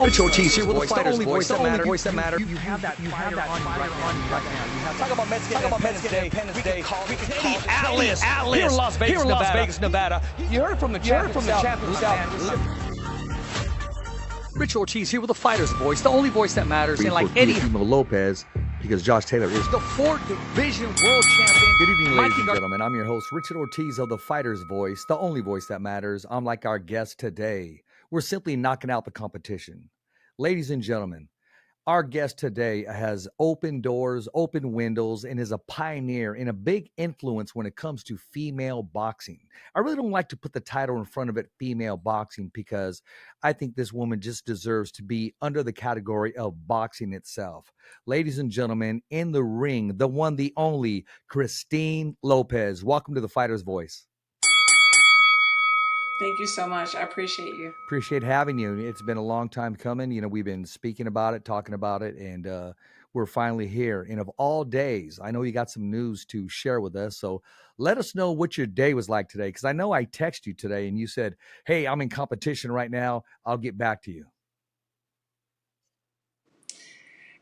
Rich Ortiz here with the fighter's voice, the only voice that matters. You have that fighter on you right now. Talk about Mexican Independence Day. We can call Alice here in Las Vegas, Nevada. You heard it from the champ himself. Rich Ortiz here with the fighter's voice, the only voice that matters. And like Eddie Lopez, because Josh Taylor is the 4th Division World Champion. Good evening, ladies and gentlemen. I'm your host, Richard Ortiz of the Fighter's Voice, the only voice that matters. I'm like our guest today. We're simply knocking out the competition. Ladies and gentlemen, our guest today has open doors, open windows, and is a pioneer and a big influence when it comes to female boxing. I really don't like to put the title in front of it, female boxing, because I think this woman just deserves to be under the category of boxing itself. Ladies and gentlemen, in the ring, the one, the only, Christine Lopez. Welcome to the Fighter's Voice. Thank you so much. I appreciate you. Appreciate having you. It's been a long time coming. You know, we've been speaking about it, talking about it, and we're finally here. And of all days, I know you got some news to share with us. So let us know what your day was like today, because I know I texted you today and you said, hey, I'm in competition right now. I'll get back to you.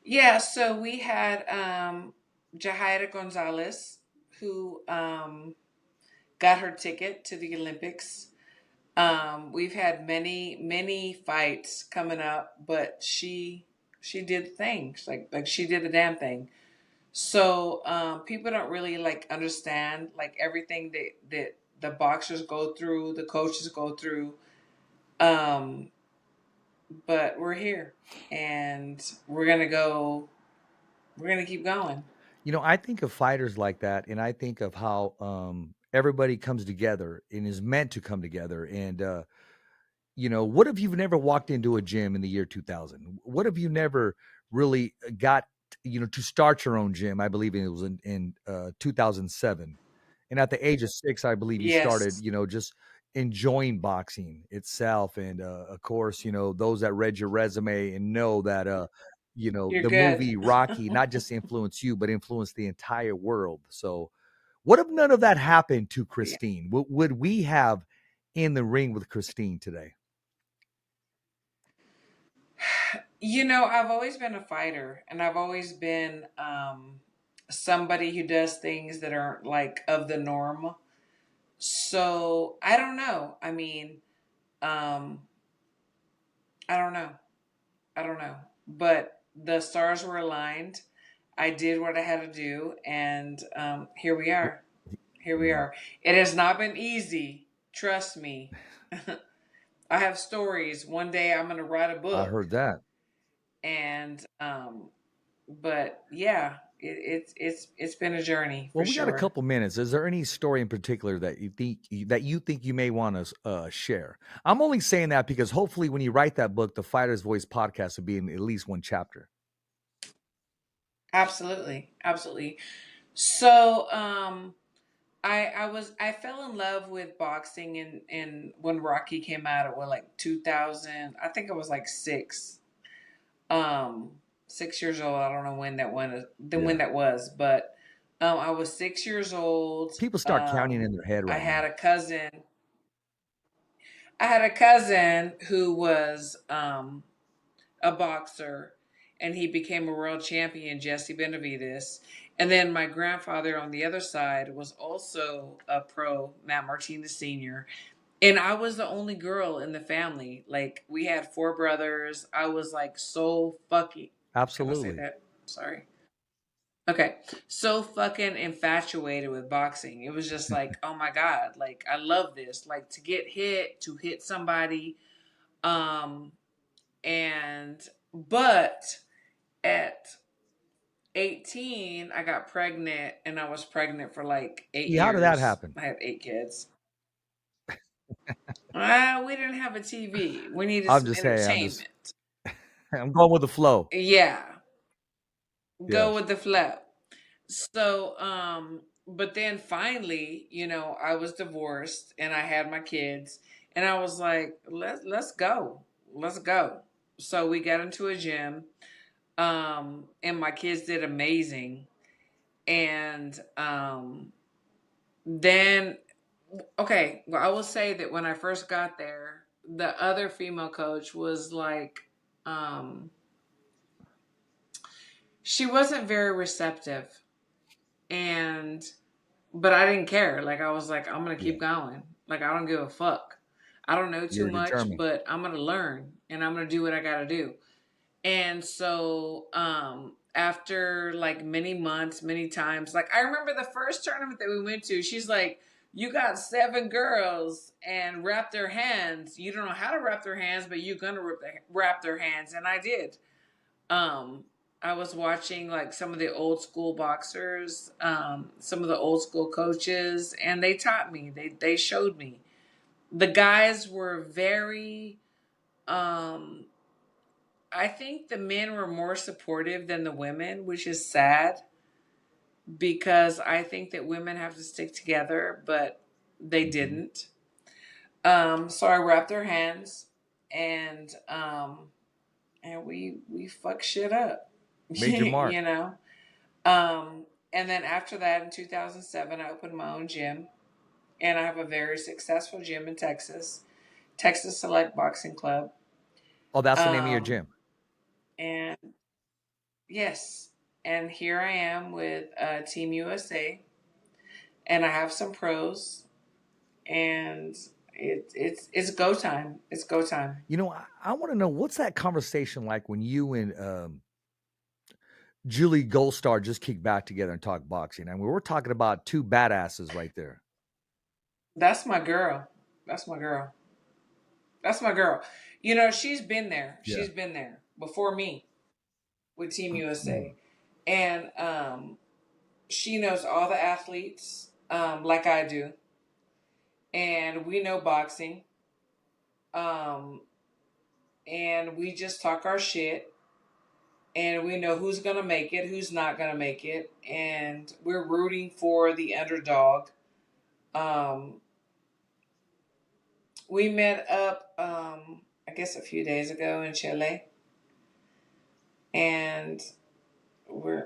Yeah, so we had Jahaira Gonzalez, who got her ticket to the Olympics. We've had many fights coming up, but she did things like she did the damn thing. So people don't really like understand like everything that the boxers go through, the coaches go through. But we're here and we're gonna keep going. You know, I think of fighters like that, and I think of how everybody comes together and is meant to come together. And you know, what if you've never walked into a gym in the year 2000? What if you never really got, you know, to start your own gym? I believe it was in 2007. And at the age of 6, I believe you started, Yes. you know, just enjoying boxing itself. And of course, you know, those that read your resume and know that, you know, You're the good. movie Rocky not just influenced you, but influenced the entire world. So what if none of that happened to Yeah. Christine? What would we have in the ring with Christine today? You know, I've always been a fighter and I've always been somebody who does things that aren't like of the norm. So I don't know. I mean, um, I don't know. I don't know. But the stars were aligned. I did what I had to do, and here we are. Here we Yeah, are. It has not been easy. Trust me. I have stories. One day I'm going to write a I book, heard that. and but yeah, it's been a journey Well, for we got a sure. couple minutes. Is there any story in particular that you think you may want to share? I'm only saying that because hopefully, when you write that book, the Fighter's Voice podcast will be in at least one chapter. Absolutely, absolutely. So I fell in love with boxing in when Rocky came out. It was like 2000. I think I was like um 6 years old. I don't know when Yeah, that was, but I was 6 years old. people start counting in their head I right had now. a cousin. I had a cousin who was a boxer, and he became a world champion, Jesse Benavides. And then my grandfather on the other side was also a pro, Matt Martinez Sr. And I was the only girl in the family. Like we had four brothers. I was like so fucking. Can I say Absolutely. that? Sorry. Okay. So fucking infatuated with boxing. It was just like, oh my God, like I love this. Like to get hit, to hit somebody. Um, and but at 18, I got pregnant and I was pregnant for like eight Yeah, how did that years. happen? I have 8 kids. We didn't have a TV. We needed I'm some just saying. entertainment. I'm going with the flow. Yeah, go Yes. with the flow. So, but then finally, I was divorced and I had my kids, and I was like, let's go, let's go. So we got into a gym, and my kids did amazing, and then well, I will say that when I first got there, the other female coach was like Um, she wasn't very receptive, and but I didn't care. Like I was like, I'm gonna Yeah. keep going. Like I don't give a fuck. I don't know too You're much, determined. but I'm gonna learn and I'm gonna do what I gotta do. And so after like many months, many times, like I remember the first tournament that we went to, she's like, you got 7 girls and wrap their hands. You don't know how to wrap their hands, but you're gonna wrap their hands. And I did. Um, I was watching like some of the old school boxers, some of the old school coaches, and they taught me. They showed me. The guys were very I think the men were more supportive than the women, which is sad because I think that women have to stick together, but they Hmm. didn't. So I wrapped their hands and we fucked shit up. Made your mark. You know? And then after that in 2007 I opened my own gym and I have a very successful gym in Texas, Texas Select Boxing Club. Oh, that's the name of your Um gym. and Yes. And here I am with Team USA, and I have some pros, and it's go time. It's go time. You know, I want to know what's that conversation like when you and Julie Goldstar just kick back together and talk boxing. I mean, we're talking about two badasses right there. That's my girl. That's my girl. That's my girl. You know, she's been there. Yeah. She's been there before me with Team Mm. USA, and she knows all the athletes like I do, and we know boxing, um, and we just talk our shit and we know who's going to make it, who's not going to make it, and we're rooting for the underdog. Um, we met up, I guess, a few days ago in Chile, and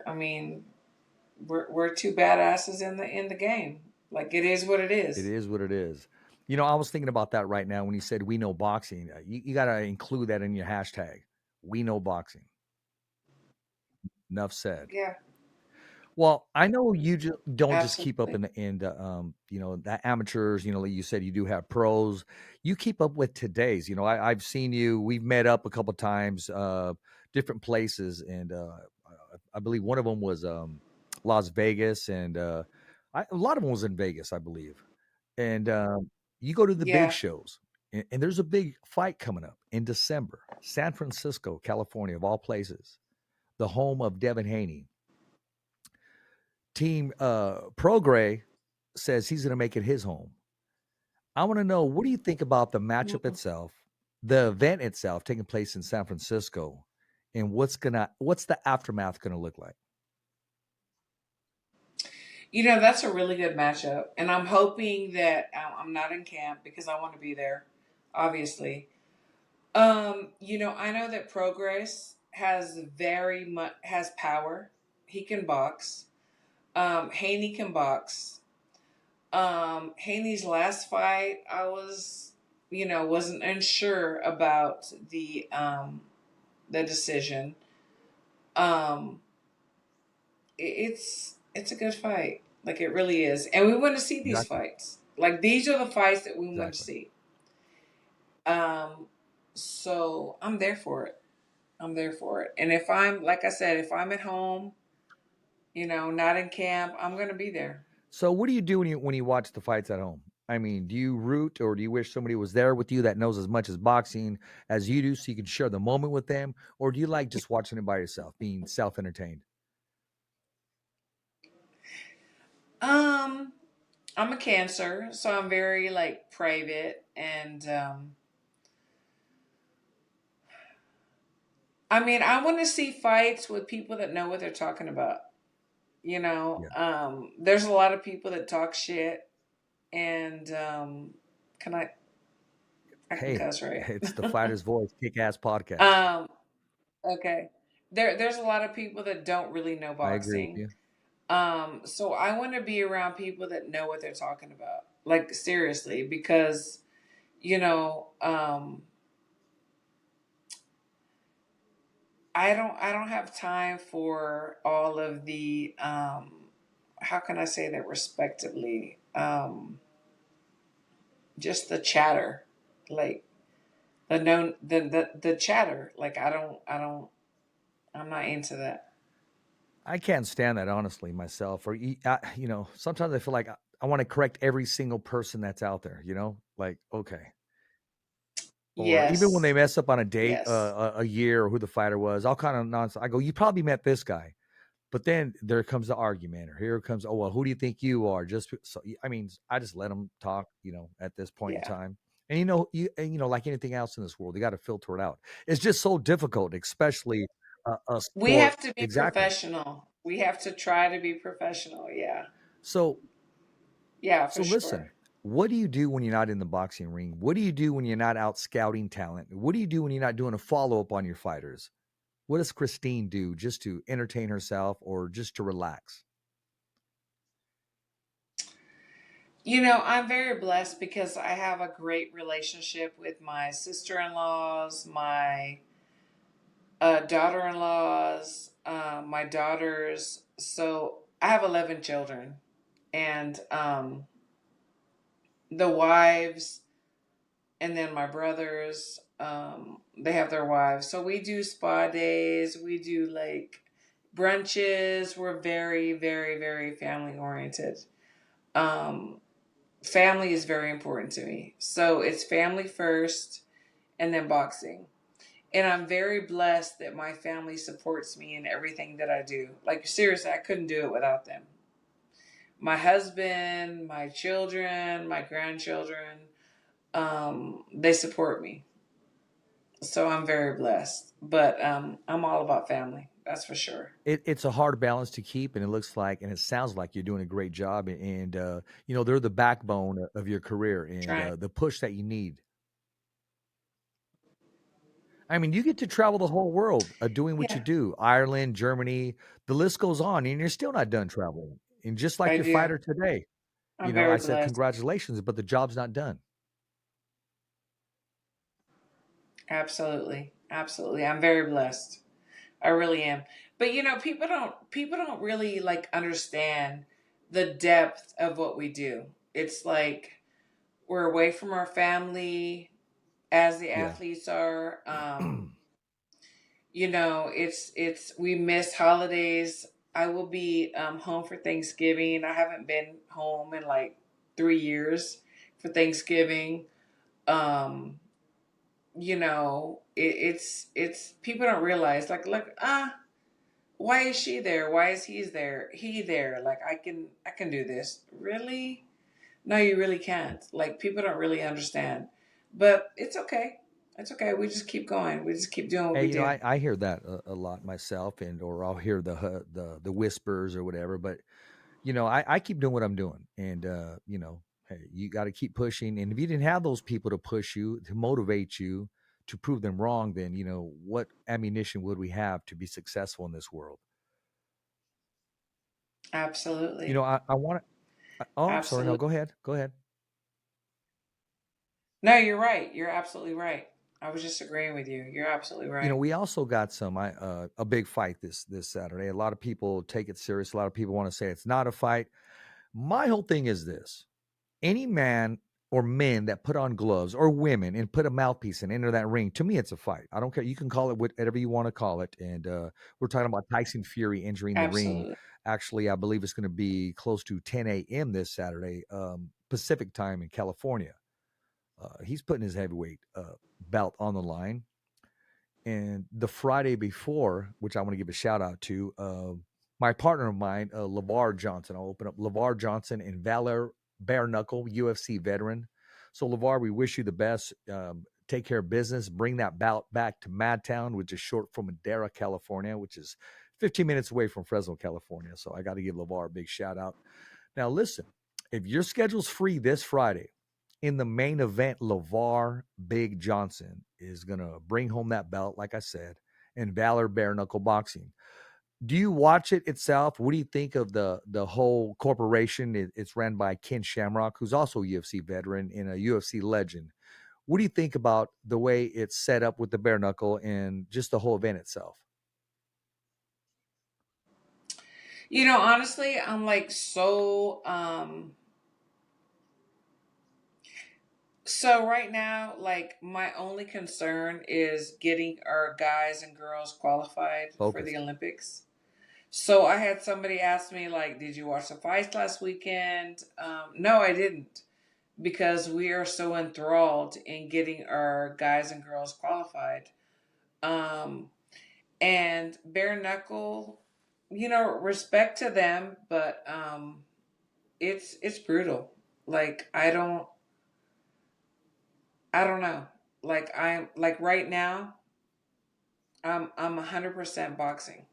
I mean, we're two badasses in the game. Like it is what it It is. is what it is. You know, I was thinking about that right now when you said we know boxing. You got to include that in your hashtag. We know boxing. Enough said. Yeah, Well, I know don't just keep up absolutely. the amateurs, like you said, you do have pros. You keep up with today's, I've seen you, we've met up a couple times, different places. And I believe one of them was Las Vegas. And a lot of them was in Vegas, I believe. And you go to the big Yeah. shows, and there's a big fight coming up in December, San Francisco, California, of all places, the home of Devin Haney. Team Progray says he's going to make it his home. I want to know, what do you think about the matchup Mm. itself, the event itself taking place in San Francisco, and what's the aftermath going to look like? You know, that's a really good matchup, and I'm hoping that I'm not in camp because I want to be there, obviously. You know, I know that Progress has very much has power. He can box. Haney can box. Haney's last fight, I was, wasn't unsure about the decision. Um, it's a good fight, like it really is, and we want to see these Exactly. fights. Like these are the fights that we want to Exactly. see. Um, so I'm there for it. I'm there for it. And if I'm, like I said, if I'm at home, not in camp, I'm going to be there. So, what do you do when you watch the fights at home? I mean, do you root, or do you wish somebody was there with you that knows as much as boxing as you do, so you can share the moment with them, or do you like just watching it by yourself, being self entertained? Um, I'm a Cancer, so I'm very like private and I mean, I want to see fights with people that know what they're talking about. Yeah. There's a lot of people that talk shit and can I can Hey, cuss, right? it's the Fighter's Voice Kick Ass Podcast. um okay. There's a lot of people that don't really know I agree with boxing. you. So I want to be around people that know what they're talking about. Like seriously, because you know, um I don't have time for all of the how can I say that respectively? Just the chatter. Like the known the chatter. Like I'm not into that. I can't stand that honestly myself. Or you know, sometimes I feel like I want to correct every single person that's out there. You know, like okay, or even when they Yes. mess up on a date, Yes. a year or who the fighter was, all kind of nonsense. I go, you probably met this guy, but then there comes the argument, or here comes, oh well, who do you think you are? Just so I mean, I just let them talk. You know, at this point in Yeah. time. And you know, like anything else in this world, you got to filter it out. It's just so difficult, especially a We sport. have to be Exactly. professional. We have to try to be professional. Yeah. So Yeah, So for listen, sure. what do you do when you're not in the boxing ring? What do you do when you're not out scouting talent? What do you do when you're not doing a follow up on your fighters? What does Christine do just to entertain herself or just to relax? I'm very blessed because I have a great relationship with my sister in laws, my daughter in laws, my daughters. So I have 11 children. And the wives, and then my brothers, they have their wives. So we do spa days, we do like brunches. We're very, very, very family oriented. Um, Family is very important to me. So it's family first and then boxing. And I'm very blessed that my family supports me in everything that I do. Like, seriously, I couldn't do it without them. My husband, my children, my grandchildren, they support me. So I'm very blessed. But I'm all about family. That's for sure. It's a hard balance to keep, and it looks like, and it sounds like you're doing a great job. And you know, they're the backbone of your career and Trying. the push that you need. I mean, you get to travel the whole world doing what you Yeah, do Ireland, Germany, the list goes on, and you're still not done traveling. And just like I your do. fighter today, you I'm know, I very said, blessed. congratulations, but the job's not done. Absolutely. Absolutely. I'm very blessed. I really am. But people don't really like understand the depth of what we do. It's like we're away from our family as the Yeah. athletes are. It's we miss holidays. I will be home for Thanksgiving. I haven't been home in like 3 years for Thanksgiving. Um, it's people don't realize like look why is she there? Why is he there? Like I can do this. Really? No, you really can't. Like people don't really understand. But it's okay. It's okay. We just keep going. We just keep doing what Hey, we you know, do. I hear that a lot myself, and or I'll hear the whispers or whatever. But you know, I keep doing what I'm doing, and you know, hey, you got to keep pushing. And if you didn't have those people to push you, to motivate you, to prove them wrong, then you know what ammunition would we have to be successful in this world? You know, Absolutely. I want to. Oh, I'm sorry. No, Absolutely. go ahead. Go ahead. No, you're right. You're absolutely right. I was just agreeing with you. You're absolutely You know, right. we also got some a big fight this Saturday. A lot of people take it serious. A lot of people want to say it's not a fight. My whole thing is this: any man or men that put on gloves or women and put a mouthpiece and enter that ring, to me, it's a fight. I don't care. You can call it whatever you want to call it. And we're talking about Tyson Fury entering the ring. Absolutely. Actually, I believe it's going to be close to 10 a.m. this Saturday, Pacific time in California. He's putting his heavyweight belt on the line. And the Friday before, which I want to give a shout out to, my partner of mine, LeVar Johnson. I'll open up LeVar Johnson and Valor Bare Knuckle, UFC veteran. So, LeVar, we wish you the best. Take care of business. Bring that bout back to Madtown, which is short from Madera, California, which is 15 minutes away from Fresno, California. So, I got to give LeVar a big shout out. Now, listen, if your schedule's free this Friday, in the main event, LeVar Big Johnson is going to bring home that belt, like I said, and Valor Bare Knuckle Boxing. Do you watch it itself? What do you think of the whole corporation? It's ran by Ken Shamrock, who's also a UFC veteran and a UFC legend. What do you think about the way it's set up with the bare knuckle and just the whole event itself? Honestly, I'm like so right now, like my only concern is getting our guys and girls qualified for the Focused. Olympics. So I had somebody ask me, like, did you watch the fights last weekend? No, I didn't, because we are so enthralled in getting our guys and girls qualified. Um, and bare knuckle, respect to them, but it's brutal. Like I don't know. Like I'm like right now, I'm 100% boxing.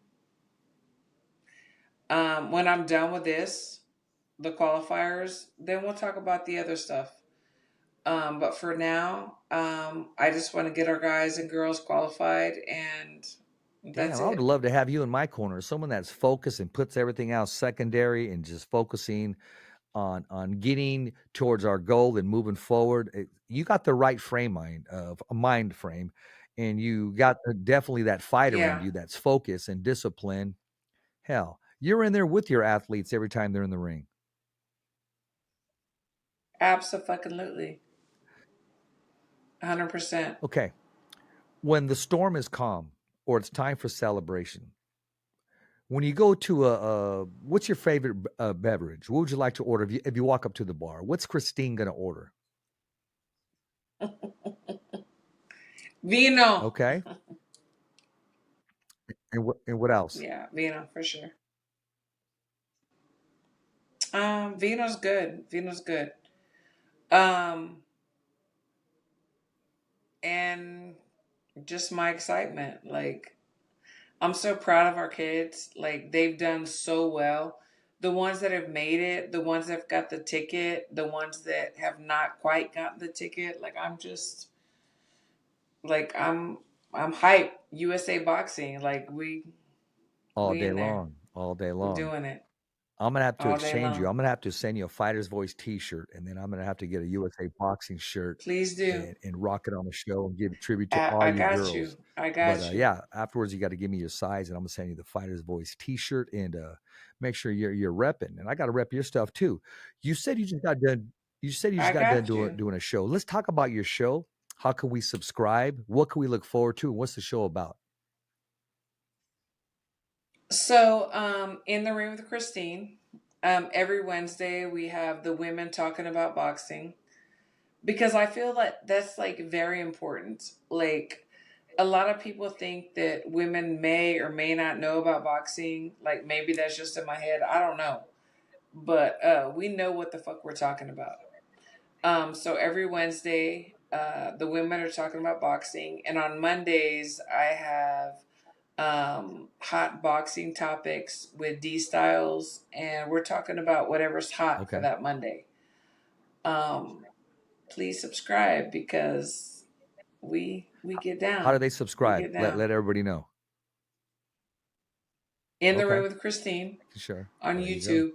When I'm done with this, the qualifiers, then we'll talk about the other stuff. But for now, I just want to get our guys and girls qualified, and that's Damn, I would it. love to have you in my corner. Someone that's focused and puts everything else secondary and just focusing on getting towards our goal and moving forward. You got the right frame mind, a mind frame, and you got definitely that fighter in Yeah, you that's focused and disciplined. Hell, you're in there with your athletes every time they're in the ring. absolutely, 100%. Okay, when the storm is calm or it's time for celebration, when you go to what's your favorite beverage? What would you like to order if you walk up to the bar? What's Christine gonna order? Vino. Okay, and what else? Yeah, Vino for sure. Vino's good. Vino's good. Um, and just my excitement. Like, I'm so proud of our kids. Like, they've done so well. The ones that have made it, the ones that have got the ticket, the ones that have not quite gotten the ticket. Like, I'm just like I'm hype. USA Boxing. Like All we day in there. long, all day We long. doing it I'm gonna have to all day exchange you. long. I'm gonna have to send you a Fighter's Voice T-shirt, and then I'm gonna have to get a USA Boxing shirt Please do. and rock it on the show and give tribute to I all you got you. girls. I But got you. yeah, afterwards you got to give me your size, and I'm gonna send you the Fighter's Voice T-shirt and make sure you're repping. And I got to rep your stuff too. You said you just got done. You said you I just got done got doing you. doing a show. Let's talk about your show. How can we subscribe? What can we look forward to? And what's the show about? So, in the ring with Christine, every Wednesday we have the women talking about boxing, because I feel that that's like very important. Like, a lot of people think that women may or may not know about boxing. Like, maybe that's just in my head. I don't know. But we know what the fuck we're talking about. So every Wednesday, the women are talking about boxing, and on Mondays I have hot boxing topics with D Styles, and we're talking about whatever's hot for Okay. that Monday. Um, Please subscribe, because we get How do down, they we subscribe? get Let down. let everybody know. In the Okay. Ring with Christine Sure. on There you go. YouTube.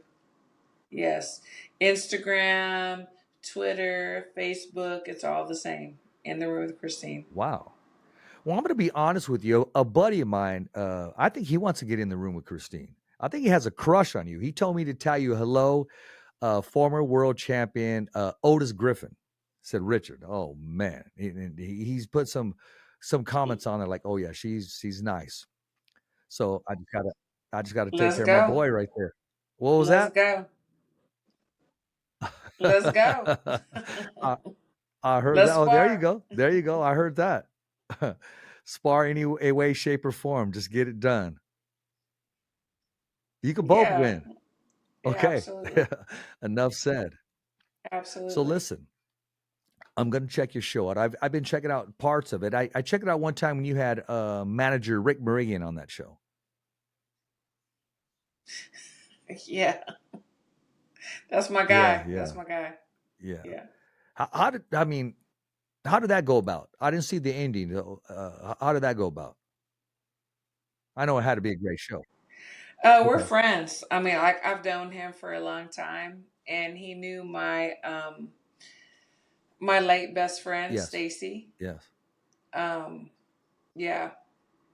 Yes, Instagram, Twitter, Facebook. It's all the same. In the Ring with Christine. Wow. Well, I'm going to be honest with you. A buddy of mine, I think he wants to get in the room with Christine. I think he has a crush on you. He told me to tell you hello, former world champion Otis Griffin. Said Richard. Oh man, he's put some comments on there like, oh yeah, she's nice. So I just gotta take Let's care of my go. boy right there. What was Let's that? go. Let's go. I, I heard Let's that. Oh, there you spar. go. There you go. I heard that. Spar any a way, shape, or form. Just get it done. You can both Yeah. win. Yeah, Okay. absolutely. Enough said. So Absolutely. listen, I'm gonna check your show out. I've been checking out parts of it. I checked it out one time when you had manager Rick Meridian on that show. Yeah. That's my Yeah, guy. yeah, That's my guy. yeah. Yeah. How did that go about? I didn't see the ending. Though. How did that go about? I know it had to be a great show. We're Okay. friends. I mean, like, I've known him for a long time, and he knew my late best friend Yes. Stacy. Yes. Um, yeah.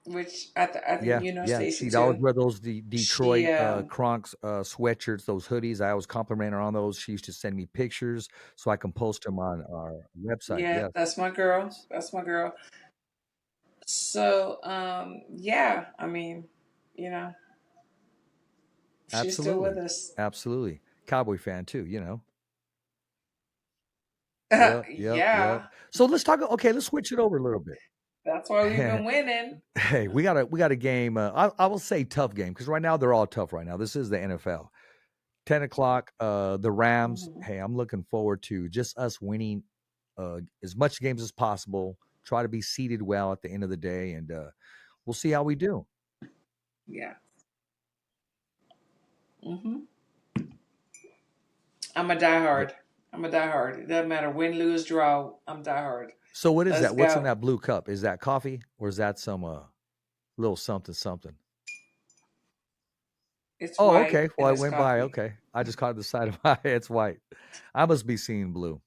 which I think Yeah, you know yeah. Stacy She'd always too. wear those She Detroit Kronks sweatshirts, those hoodies. I always compliment her on those. She used to send me pictures so I can post them on our website. yeah, Yes, that's my girl. That's my girl. So yeah, I mean, you know, she's still with absolutely, us. absolutely. Cowboy fan too, you know. Yep, yep, yep. Yeah, So let's talk. Okay, let's switch it over a little bit. that's why we've been winning. Hey, we got a game. I will say tough game because right now they're all tough. Right now, this is the NFL. 10 o'clock. The Rams. Mhm. Hey, I'm looking forward to just us winning as much games as possible. Try to be seated well at the end of the day, and we'll see how we do. Yeah. hmm I'm a Yeah. diehard. I'm a diehard. It doesn't matter win, lose, draw. I'm diehard. So what is Let's that? What's in go. that blue cup? Is that coffee or is that some little something something? It's Oh, white okay. Well, and I it's went by. coffee. Okay, I just caught the side of my. It's white. I must be seeing blue.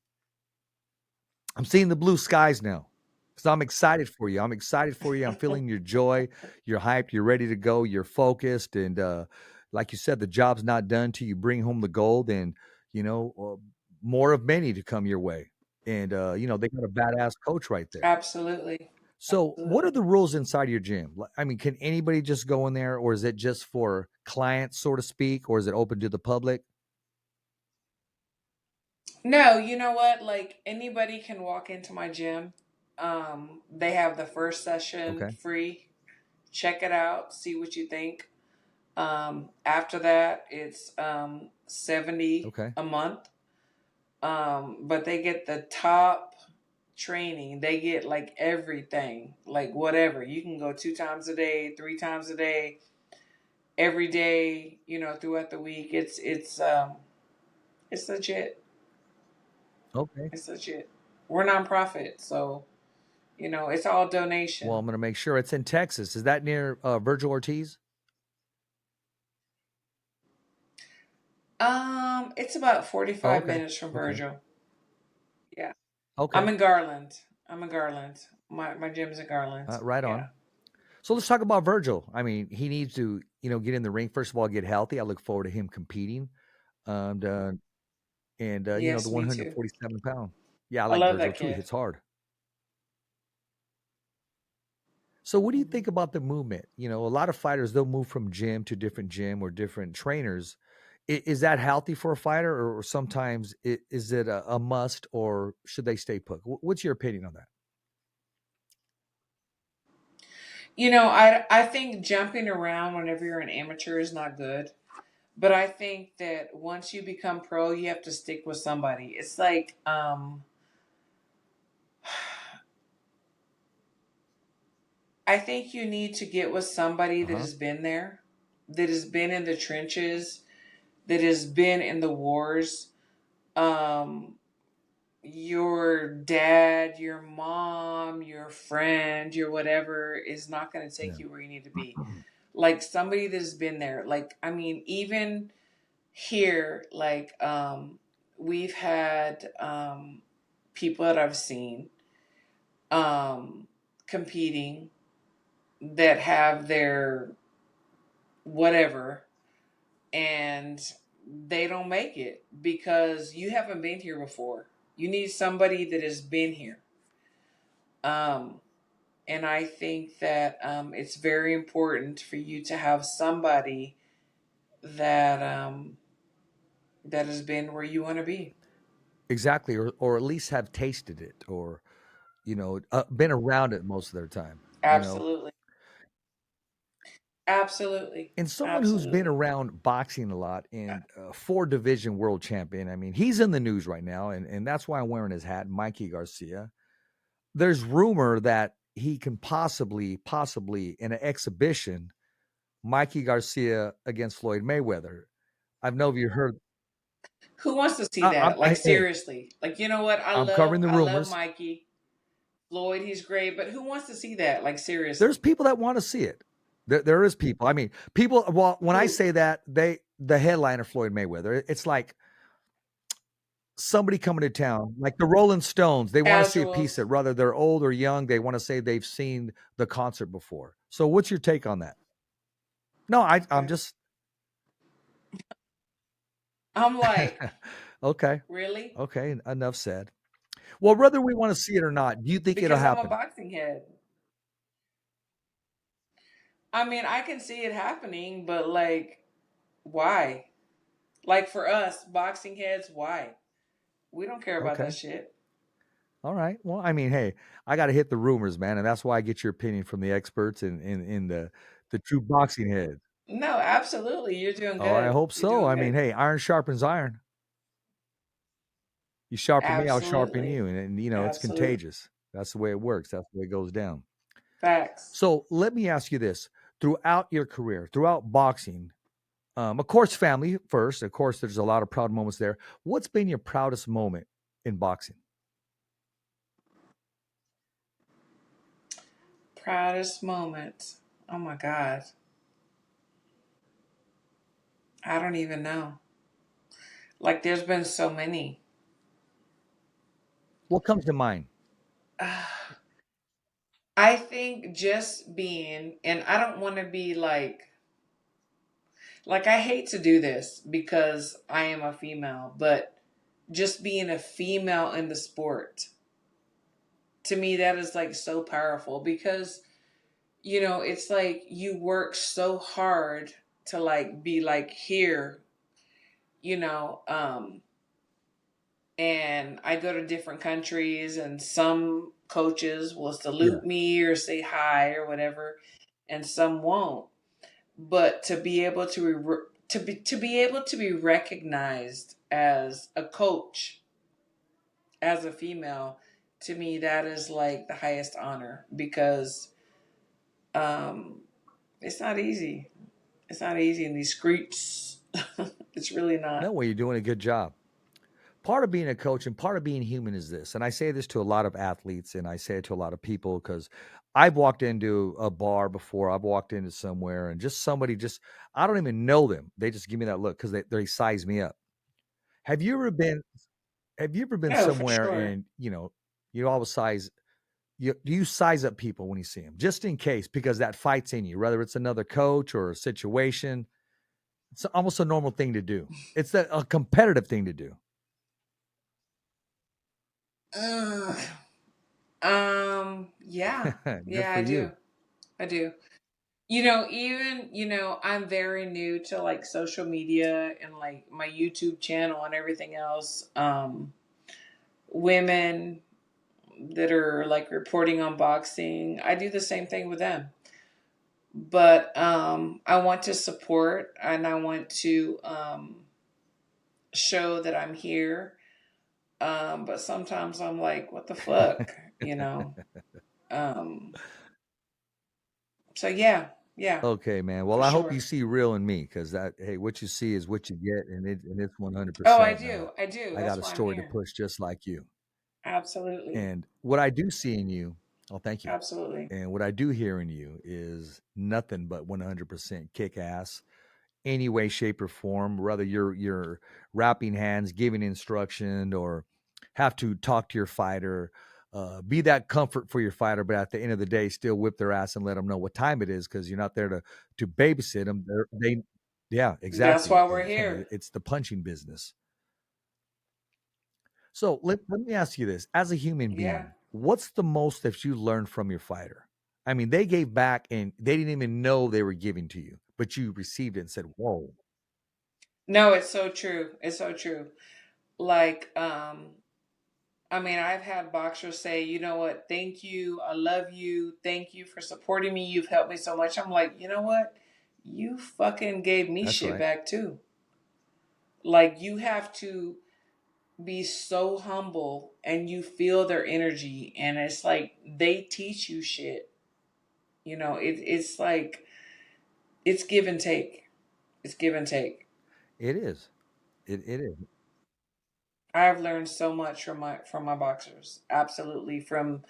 I'm seeing the blue skies now. So I'm excited for you. I'm excited for you. I'm feeling your joy. You're hyped. You're ready to go. You're focused. And like you said, the job's not done till you bring home the gold. And, you know, more of many to come your way. And, they got a badass coach right there. Absolutely. So, what are Absolutely. the rules inside your gym? I mean, can anybody just go in there, or is it just for clients, so to speak, or is it open to the public? No, you know what? Like anybody can walk into my gym. They have the first session Okay. free. Check it out, see what you think. After that, it's 70 Okay. a month. But they get the top training. They get like everything, like whatever. You can go 2 times a day, 3 times a day, every day. You know, throughout the week. It's legit. Okay. It's legit. We're nonprofit, so you know it's all Well, donation. I'm going to make sure it's in Texas. Is that near Virgil Ortiz? It's about Oh, 45 okay. minutes from Okay. Virgil. Yeah, I'm Okay. in Garland. I'm in Garland. My gym's in Garland. Right Yeah. on. So let's talk about Virgil. I mean, he needs to, get in the ring. First of all, get healthy. I look forward to him competing. And, the Yes, me too. 147 pound. Yeah, I I like love Virgil that too. He kid. hits hard. So what do you Mhm. think about the movement? A lot of fighters, they'll move from gym to different gym or different trainers. Is that healthy for a fighter, or sometimes is it a must, or should they stay put? What's your opinion on that? You know, I think jumping around whenever you're an amateur is not good. But I think that once you become pro, you have to stick with somebody. It's like I think you need to get with somebody that Uh-huh. has been there, that has been in the trenches, that has been in the wars. Um, your dad, your mom, your friend, your whatever is not going to take Yeah. you where you need to be. Like somebody that has been there. Like, I mean, even here, like, we've had people that I've seen um, competing that have their whatever and they don't make it because you haven't been here before. You need somebody that has been here. Um, and I think that it's very important for you to have somebody that that has been where you want to be. Exactly, or at least have tasted it, or been around it most of their time. You know, Absolutely. Absolutely. and someone who's been Absolutely. around boxing a lot and 4 division world champion. I mean, he's in the news right now, and that's why I'm wearing his hat. Mikey Garcia. There's rumor that he can possibly in an exhibition, Mikey Garcia against Floyd Mayweather. I've know you heard. Who wants to see that? Like Hey, seriously. Like you know what? I'm covering the I love rumors. Mikey. Floyd, he's great, but who wants to see that? Like There's seriously. people that want to see it. There is people. I mean, people. Well, when I Who? say that, the headliner Floyd Mayweather, it's like somebody coming to town, like the Rolling Stones, they want to see a piece Casuals. that whether they're old or young, they want to say they've seen the concert before. So what's your take on that? No, I'm Okay. just I'm like, okay. really? Okay, enough said. Well, whether we want to see it or not, do you think it'll Because I'm a happen? boxing head. I mean, I can see it happening, but like, why? Like for us, boxing heads, why? We don't care about that Okay. shit. All right. Well, I mean, hey, I got to hit the rumors, man, and that's why I get your opinion from the experts and in the true boxing heads. No, absolutely. You're doing Oh, I good. hope You're so. doing I mean, good. hey, iron sharpens iron. You sharpen me, I'll sharpen Absolutely. you, and you know it's Absolutely. contagious. That's the way it works. That's the way it goes down. Facts. So let me ask you this: throughout your career, throughout boxing, of course, family first. Of course, there's a lot of proud moments there. What's been your proudest moment in boxing? Proudest moment. Oh my God. I don't even know. Like, there's been so many. What comes to mind? I think just being, and I don't want to be like, I hate to do this because I am a female, but just being a female in the sport, to me, that is like so powerful because, it's like you work so hard to like be like here, you know, and I go to different countries and some coaches will Yeah. salute me or say hi or whatever, and some won't. But to be able to be able to be recognized as a coach as a female, to me that is like the highest honor because um it's not easy. It's not easy in these streets. It's really No, not. well, you're doing a good job. Part of being a coach and part of being human is this, and I say this to a lot of athletes and I say it to a lot of people because I've walked into a bar before, I've walked into somewhere and just somebody just, I don't even know them, they just give me that look because they size me up. have you ever been have you ever been No, for somewhere sure. and you always size you size up people when you see them just in case because that fights in you, whether it's another coach or a situation. It's almost a normal thing to do. It's a competitive thing to do. Ugh. Yeah. Good Yeah, for I do. you. I do. Even, I'm very new to like social media and like my YouTube channel and everything else. Women that are like reporting on boxing, I do the same thing with them. But I want to support and I want to show that I'm here. But sometimes I'm like, what the fuck, you know? Um, so yeah, yeah, Okay, man. Well, for I hope you sure. see real in me because that, hey, what you see is what you get, and it's Oh, I 100%. do. I do. I got That's a why I'm story to here. push just like you. Absolutely. And what I do see in you, oh, thank you. Absolutely. And what I do hear in you is nothing but 100% kick ass, any way, shape, or form. Whether you're wrapping hands, giving instruction, or have to talk to your fighter, be that comfort for your fighter. But at the end of the day, still whip their ass and let them know what time it is because you're not there to babysit them. Yeah, That's exactly. why we're here. It's the punching business. So let me ask you this: as a human Yeah. being, what's the most that you learned from your fighter? I mean, they gave back and they didn't even know they were giving to you, but you received it and said, "Whoa, No, it's so true. It's so true. Like, I mean, I've had boxers say, you know what, thank you, I love you, thank you for supporting me, you've helped me so much. I'm like, you know what? You fucking gave me that's shit right." back too. Like, you have to be so humble and you feel their energy, and it's like they teach you shit. It's like, it's give and take. It's give and take. It is. It is. I've learned so much from my boxers. Absolutely. From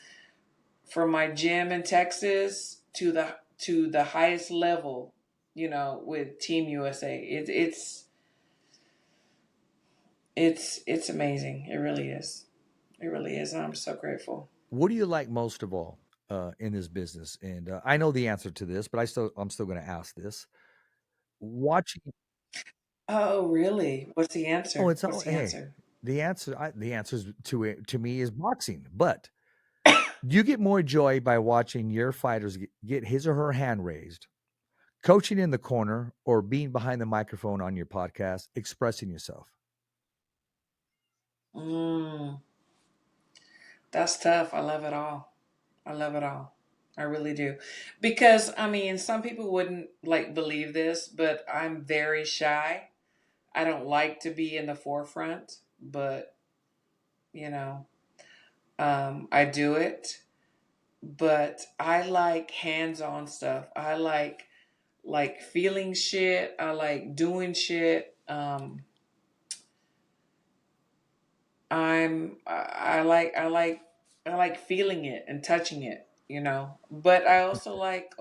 my gym in Texas to the highest level, with Team USA. It's It's amazing. It really is. It really is. And I'm so grateful. What do you like most of all in this business? And I know the answer to this, but I'm still going to ask this. Watching. Oh, really? What's the Oh, answer? it's all. What's the Hey, answer? the answer to it to me is boxing. But you get more joy by watching your fighters get his or her hand raised, coaching in the corner, or being behind the microphone on your podcast, expressing yourself. Mm, that's tough. I love it all. I love it all. I really do. Because I mean, some people wouldn't like believe this, but I'm very shy. I don't like to be in the forefront, but you know, I do it. But I like hands-on stuff. I like feeling shit. I like doing shit. I like feeling it and touching it, you know. But I also like,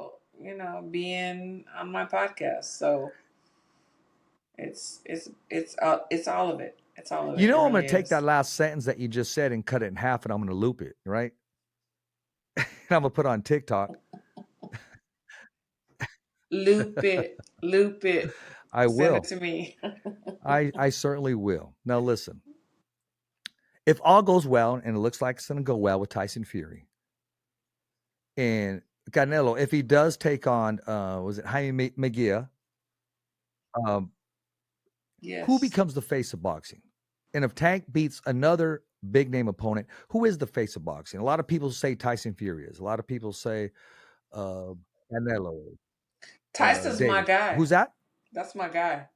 being on my podcast. So it's all of it. It's all of You it. It know, I'm going really to take that is. last sentence that you just said and cut it in half, and I'm going to loop it, right? And I'm going to put it on TikTok. Loop it. I Send it will. to me. I certainly will. Now, listen, if all goes well, and it looks like it's going to go well with Tyson Fury and Canelo, if he does take on, was it Jaime Mejia, um, who Yes. becomes the face of boxing? And if Tank beats another big name opponent, who is the face of boxing? A lot of people say Tyson Fury is. A lot of people say uh, Canelo, Tyson's my Davis. guy. Who's that? That's my guy.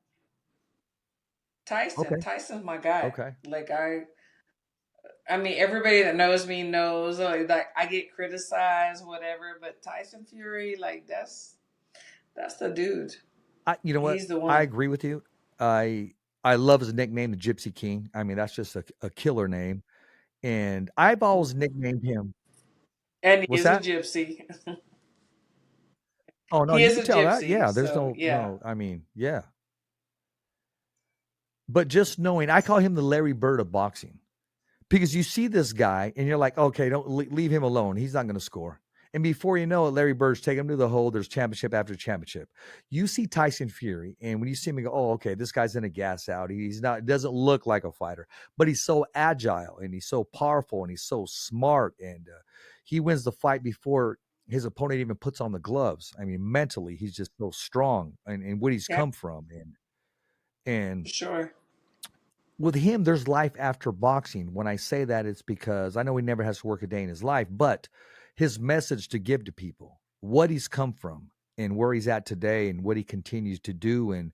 Tyson. Okay. Tyson's my guy. Okay. Like I mean, everybody that knows me knows like I get criticized, whatever. But Tyson Fury, like that's the dude. You know what? He's the I one, agree with you. I I love his nickname, the Gypsy King. I mean, that's just a killer name. And I've always nicknamed him. and he What's is a that? gypsy. Oh no, He you is can a tell that. gypsy. Yeah, there's So yeah, no. I mean, yeah. But just knowing, I call him the Larry Bird of boxing. Because you see this guy and you're like, okay, don't leave him alone. He's not going to score. And before you know it, Larry Bird's taking him to the hole. There's championship after championship. You see Tyson Fury, and when you see him, you go, oh, okay, this guy's in a gas out. He's not, doesn't look like a fighter, but he's so agile and he's so powerful and he's so smart. And he wins the fight before his opponent even puts on the gloves. I mean, mentally, he's just so strong and what he's yeah, come from. And for sure. with him, there's life after boxing. When I say that, it's because I know he never has to work a day in his life, but his message to give to people, what he's come from and where he's at today and what he continues to do. And,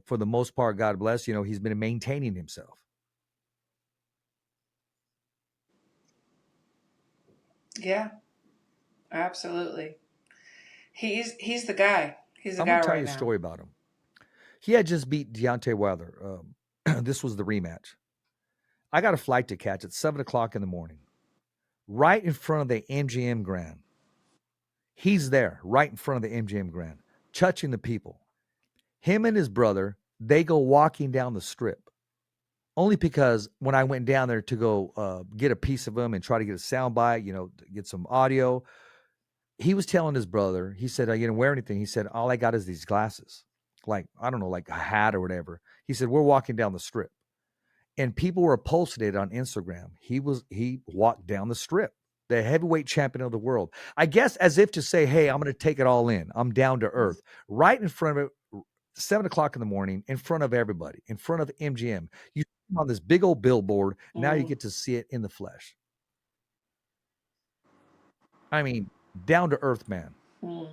for the most part, God bless, he's been maintaining himself. Yeah, absolutely. He's the guy. He's the I'm going guy to tell you right a now. story about him. He had just beat Deontay Wilder. This was the rematch. I got a flight to catch at 7 o'clock in the morning, right in front of the MGM Grand. He's there, right in front of the MGM Grand, touching the people. Him and his brother, they go walking down the strip. Only because when I went down there to go get a piece of him and try to get a sound bite, to get some audio, he was telling his brother, he said, you didn't wear anything. He said, all I got is these glasses. Like, I don't know, like a hat or whatever. He said, we're walking down the strip. And people were posting it on Instagram. He walked down the strip, the heavyweight champion of the world. I guess as if to say, hey, I'm going to take it all in. I'm down to earth. Right in front of it, 7 o'clock in the morning, in front of everybody, in front of MGM. You see him on this big old billboard. Now you Mm, get to see it in the flesh. I mean, down to earth, man. mm.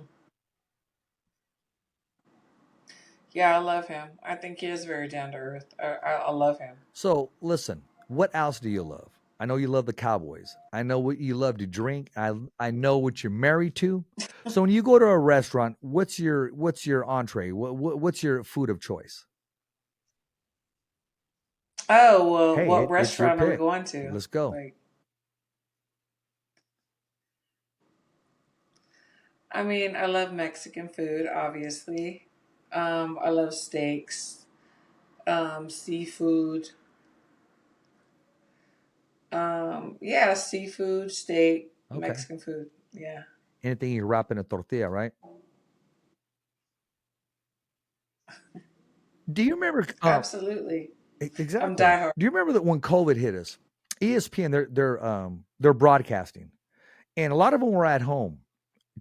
Yeah, I love him. I think he is very down to earth. I love him. So listen, what else do you love? I know you love the Cowboys. I know what you love to drink. I know what you're married to. So when you go to a restaurant, what's your entree? What's your food of choice? Oh well, Hey, what it's your restaurant are we pick. going to? Let's go. Like, I mean, I love Mexican food, obviously. I love steaks, seafood. Yeah, seafood, steak, Okay. Mexican food. Yeah, Anything you wrap in a tortilla, right? Do you remember? absolutely. I'm Exactly. diehard. Do you remember that when COVID hit us, ESPN they're broadcasting, and a lot of them were at home.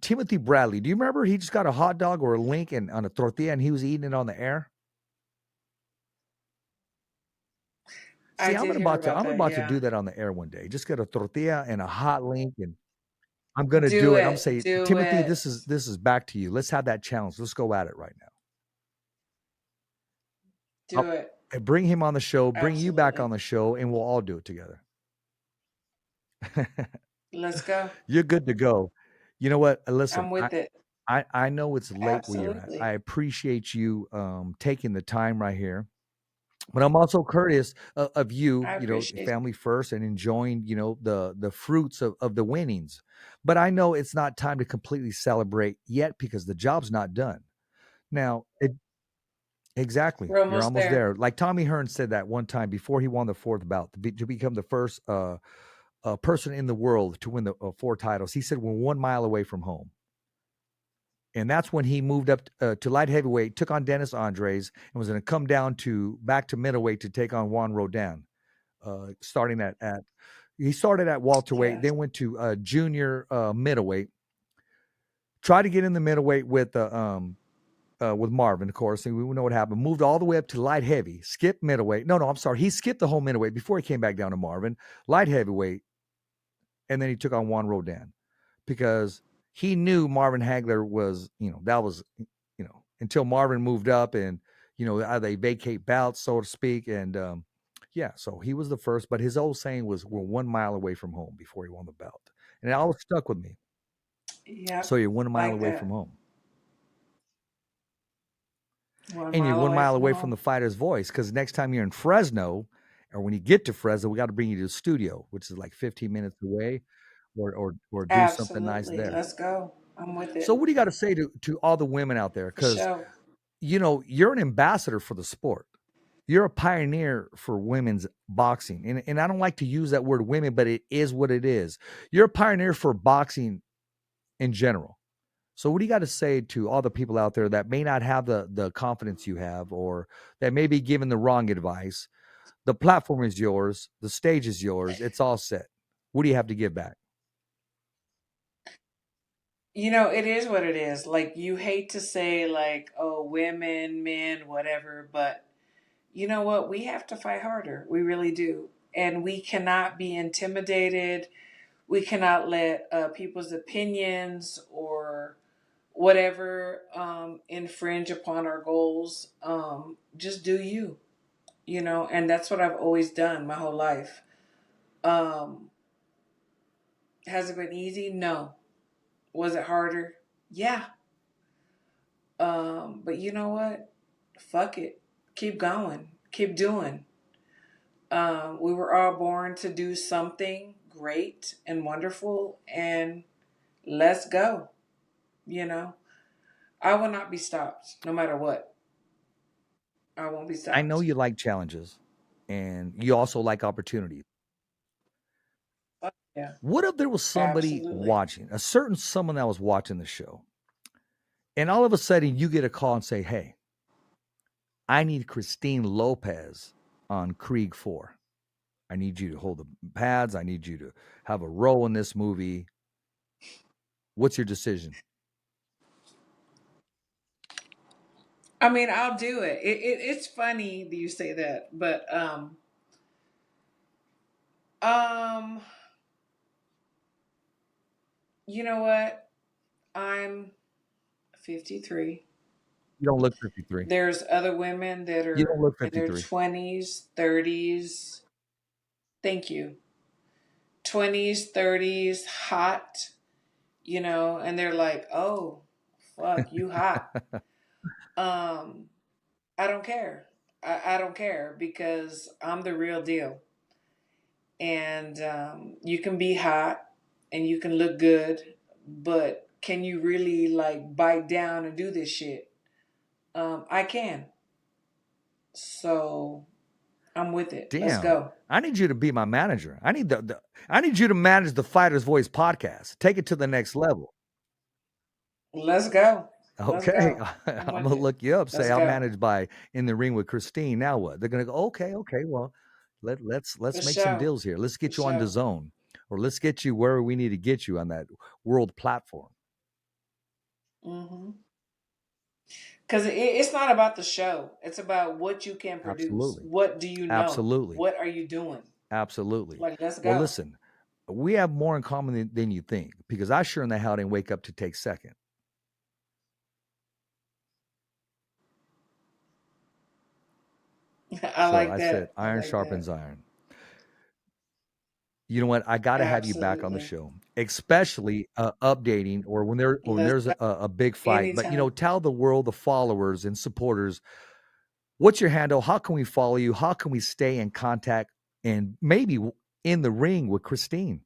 Timothy Bradley, do you remember he just got a hot dog or a link and on a tortilla and he was eating it on the air? I See, did hear about I'm that. about to Yeah, do that on the air one day. Just get a tortilla and a hot link and I'm gonna do do it. I'm it, saying, do Timothy, it, this is back to you. Let's have that challenge. Let's go at it right now. do it. Bring him on the show, bring you back on Absolutely. the show, and we'll all do it together. Let's go. You're good to go. You know what? Listen, I'm with it. I know it's late where you're at. I Absolutely. appreciate you taking the time right here. But I'm also courteous of you, I you know, appreciate family first and enjoying, you know, the fruits of the winnings. But I know it's not time to completely celebrate yet because the job's not done. Now, exactly, we're you're almost almost there. there. Like Tommy Hearns said that one time before he won the fourth bout to become the first person in the world to win the four titles. He said we're 1 mile away from home. And that's when he moved up to light heavyweight, took on Dennis Andres, and was going to come down to back to middleweight to take on Juan Rodan. Starting at he started at welterweight, Yes. then went to junior middleweight. Tried to get in the middleweight with Marvin, of course, and we know what happened. Moved all the way up to light heavy, skipped middleweight. No, I'm sorry, he skipped the whole middleweight before he came back down to Marvin, light heavyweight, and then he took on Juan Rodan because he knew Marvin Hagler was, you know, that was, you know, until Marvin moved up and, you know, they vacate bouts, so to speak. And yeah, so he was the first, but his old saying was, we're 1 mile away from home before he won the belt. And it always stuck with me. So Yep. you're 1 mile Like away from that. home. One And you're mile one away mile from away from home. the fighter's voice because next time you're in Fresno or when you get to Fresno, we got to bring you to the studio, which is like 15 minutes away or do something nice Absolutely. there. Let's go. I'm with So it. what do you got to say to all the women out there? For Because, sure. you know, you're an ambassador for the sport. You're a pioneer for women's boxing. And I don't like to use that word women, but it is what it is. You're a pioneer for boxing in general. So what do you got to say to all the people out there that may not have the confidence you have or that may be given the wrong advice? The platform is yours, the stage is yours, it's all set. What do you have to give back? You know, it is what it is. Like, you hate to say, like, oh, women, men, whatever, but you know what? We have to fight harder. We really do. And we cannot be intimidated. We cannot let people's opinions or whatever infringe upon our goals. Just do you, you know, and that's what I've always done my whole life. Um, has it been easy? No. Was it harder? Yeah. But you know what? Fuck it. Keep going. Keep doing. We were all born to do something great and wonderful, and let's go. You know, I will not be stopped no matter what. I won't be I know stopped. you like challenges and you also like opportunities. Oh, yeah, What if there was somebody absolutely. watching, a certain someone that was watching the show, and all of a sudden you get a call and say, "Hey, I need Christine Lopez on Krieg 4. I need you to hold the pads. I need you to have a role in this movie. What's your decision?" I mean, I'll do it. It's funny that you say that, but um, you know what? I'm 53. You don't look 53. There's other women that You don't are look in their 53. 20s, 30s. Thank you. 20s, 30s, hot, you know, and they're like, "Oh, fuck, you hot." Um, I don't care. I don't care because I'm the real deal. And you can be hot and you can look good, but can you really like bite down and do this shit? I can. So I'm with it. Let's Damn. go. I need you to be my manager. I need I need you to manage the Fighter's Voice podcast. Take it to the next level. Let's go. Let's Okay. go. I'm I'm gonna with it. look you up, say Let's I'm go. managed by In the Ring with Christine. Now what? They're gonna go, okay, well, let's For make some sure. deals here. Let's For get you on the sure. zone. Or let's get you where we need to get you on that world platform. Mm-hmm. Because it's not about the show. It's about what you can produce. Absolutely. What do you know? Absolutely. What are you doing? Absolutely. Like, let's Well, go. listen, we have more in common than you think, because I sure in the hell didn't wake up to take second. I So like I that. said, I iron like that. sharpens iron. You know what? I got to have you back on the Absolutely. show, especially updating or when Let's there's go. a big fight. But Anytime. tell the world, the followers and supporters, what's your handle? How can we follow you? How can we stay in contact and maybe in the ring with Christine?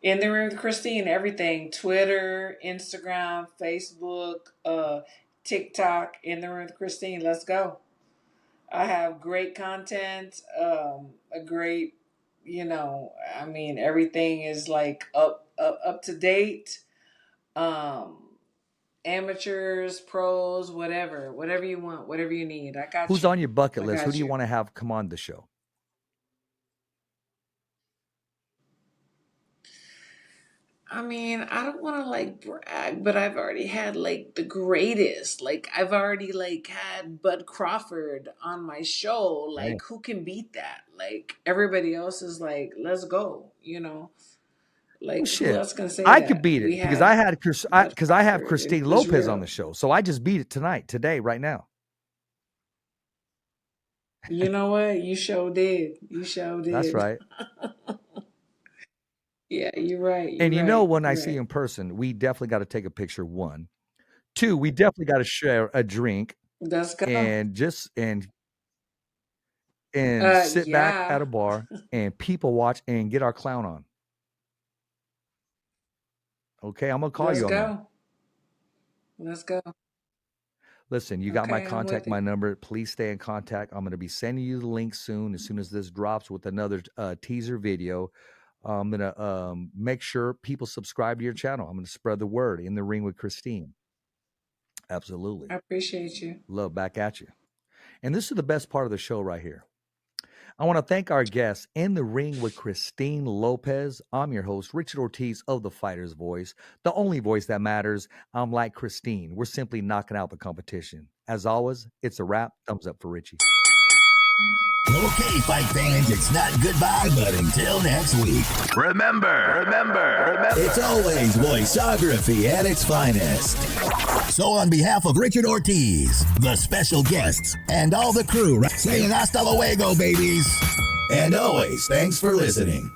In the Room with Christine, everything. Twitter, Instagram, Facebook, TikTok, In the Room with Christine. Let's go. I have great content, a great, I mean, everything is like up to date. Um, Amateurs, pros, whatever you want, whatever you need. I got Who's you. on your bucket I list? Who got do you you. want to have come on the show? I mean, I don't want to like brag, but I've already had like the greatest. Like I've already like had Bud Crawford on my show. Hey. Like who can beat that? Like everybody else is like, let's go. Well, Like who shit, else can say I that? could beat We it because had I have Bud Crawford. Christine It was Lopez on real. the show, so I just beat it today, right now. You know what? You sure did. You sure That's did. right. Yeah, you're right. And You're right. when I You're see you right. in person, we definitely got to take a picture. 1, 2, we definitely got to share a drink Let's go. and sit back Yeah. at a bar and people watch and get our clown on. Okay, I'm gonna call Let's you on that. go. Let's go. Listen, you got my Okay, I'm with contact, my it. number. Please stay in contact. I'm gonna be sending you the link soon as this drops with another teaser video. I'm gonna make sure people subscribe to your channel. I'm gonna spread the word. In the Ring with Christine. Absolutely. I appreciate you. Love back at you. And this is the best part of the show right here. I want to thank our guests, In the Ring with Christine Lopez. I'm your host, Richard Ortiz of The Fighter's Voice, the only voice that matters. I'm like Christine. We're simply knocking out the competition. As always, it's a wrap. Thumbs up for Richie. Okay, fight fans, it's not goodbye, but until next week. Remember, it's always voiceography at its finest. So on behalf of Richard Ortiz, the special guests, and all the crew, saying hasta luego, babies. And always, thanks for listening.